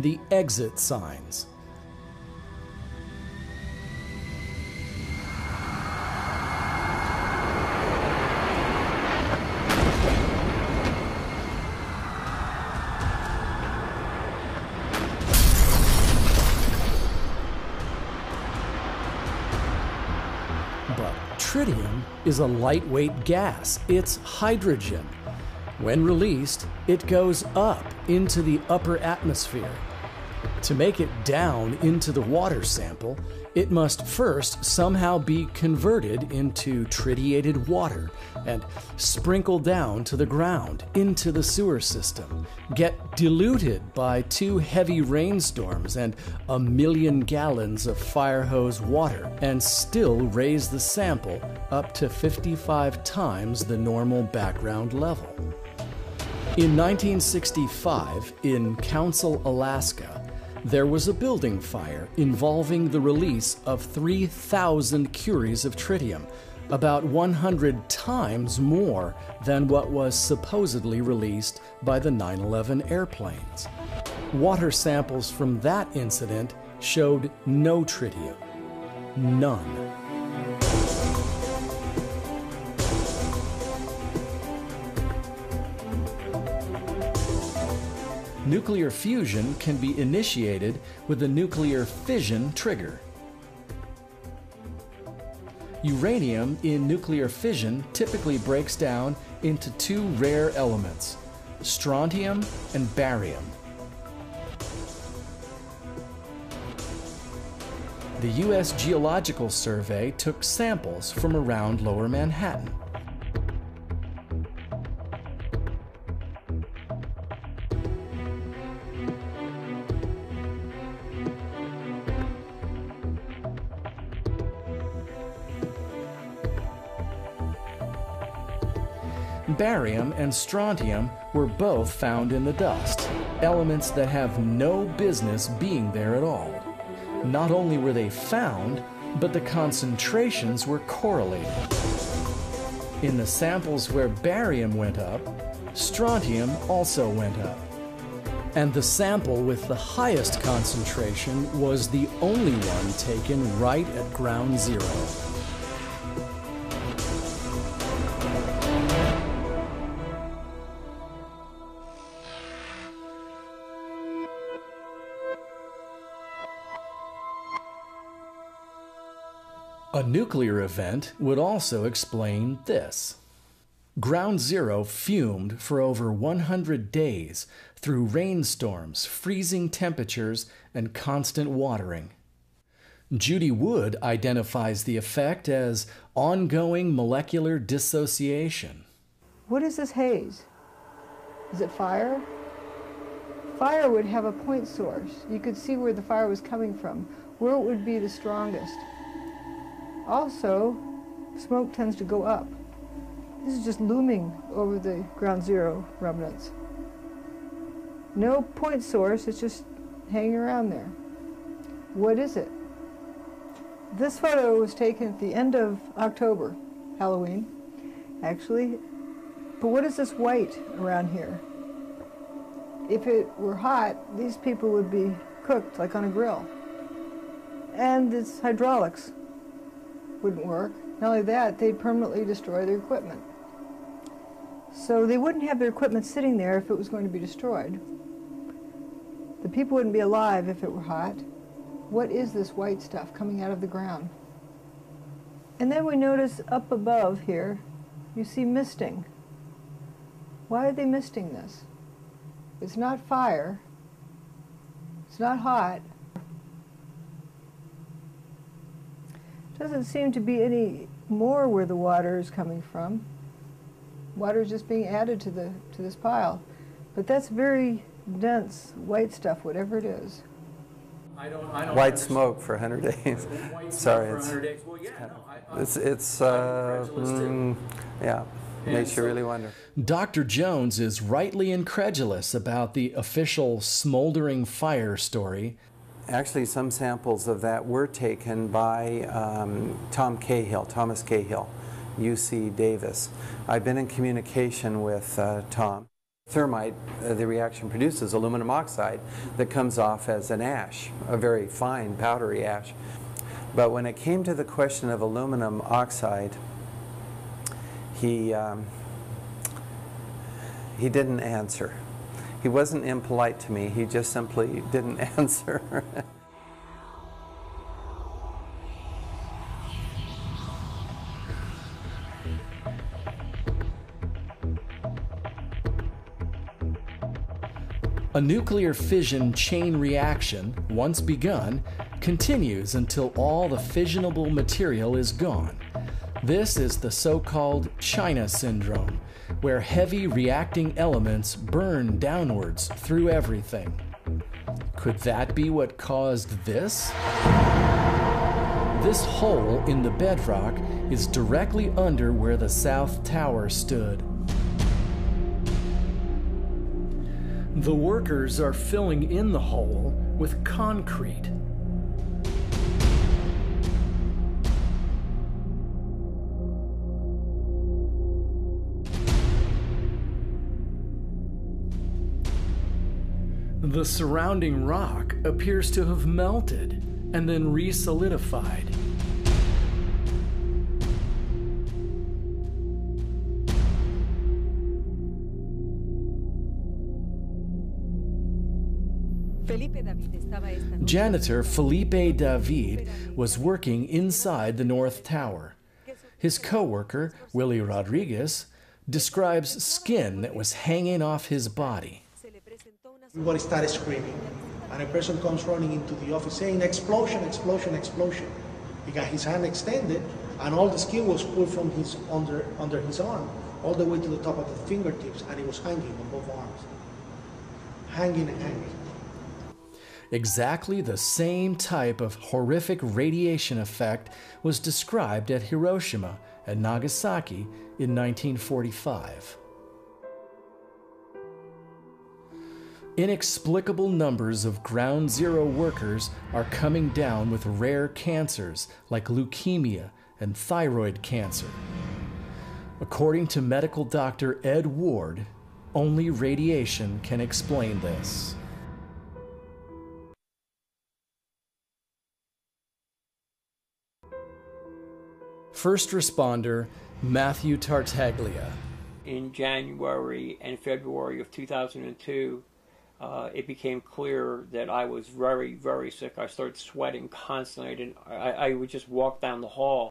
the exit signs. But tritium is a lightweight gas. It's hydrogen. When released, it goes up into the upper atmosphere. To make it down into the water sample, it must first somehow be converted into tritiated water and sprinkled down to the ground into the sewer system, get diluted by 2 heavy rainstorms and 1 million gallons of fire hose water, and still raise the sample up to 55 times the normal background level. In 1965, in Council, Alaska, there was a building fire involving the release of 3,000 curies of tritium, about 100 times more than what was supposedly released by the 9/11 airplanes. Water samples from that incident showed no tritium. None. Nuclear fusion can be initiated with a nuclear fission trigger. Uranium in nuclear fission typically breaks down into 2 rare elements, strontium and barium. The U.S. Geological Survey took samples from around Lower Manhattan. Barium and strontium were both found in the dust, elements that have no business being there at all. Not only were they found, but the concentrations were correlated. In the samples where barium went up, strontium also went up. And the sample with the highest concentration was the only one taken right at ground zero. A nuclear event would also explain this. Ground Zero fumed for over 100 days through rainstorms, freezing temperatures, and constant watering. Judy Wood identifies the effect as ongoing molecular dissociation. What is this haze? Is it fire? Fire would have a point source. You could see where the fire was coming from, where it would be the strongest. Also, smoke tends to go up. This is just looming over the ground zero remnants. No point source, it's just hanging around there. What is it? This photo was taken at the end of October, Halloween, actually. But what is this white around here? If it were hot, these people would be cooked like on a grill. And its hydraulics wouldn't work. Not only that, they'd permanently destroy their equipment. So they wouldn't have their equipment sitting there if it was going to be destroyed. The people wouldn't be alive if it were hot. What is this white stuff coming out of the ground? And then we notice up above here, you see misting. Why are they misting this? It's not fire. It's not hot. Doesn't seem to be any more where the water is coming from. Water is just being added to this pile. But that's very dense white stuff, whatever it is. I don't white smoke for 100 days. Sorry, yeah, makes you really wonder. Dr. Jones is rightly incredulous about the official smoldering fire story. Actually, some samples of that were taken by Thomas Cahill, UC Davis. I've been in communication with Tom. Thermite, the reaction produces aluminum oxide that comes off as an ash, a very fine powdery ash. But when it came to the question of aluminum oxide, he didn't answer. He wasn't impolite to me, he just simply didn't answer. A nuclear fission chain reaction, once begun, continues until all the fissionable material is gone. This is the so-called China syndrome, where heavy reacting elements burn downwards through everything. Could that be what caused this? This hole in the bedrock is directly under where the South Tower stood. The workers are filling in the hole with concrete. The surrounding rock appears to have melted and then re-solidified. Janitor Felipe David was working inside the North Tower. His co-worker, Willie Rodriguez, describes skin that was hanging off his body. Everybody started screaming, and a person comes running into the office saying, "Explosion, explosion, explosion." He got his hand extended, and all the skin was pulled from his under his arm, all the way to the top of the fingertips, and he was hanging on both arms. Hanging and hanging. Exactly the same type of horrific radiation effect was described at Hiroshima and Nagasaki in 1945. Inexplicable numbers of ground zero workers are coming down with rare cancers like leukemia and thyroid cancer. According to medical doctor Ed Ward, only radiation can explain this. First responder Matthew Tartaglia. In January and February of 2002, it became clear that I was very, very sick. I started sweating constantly. I would just walk down the hall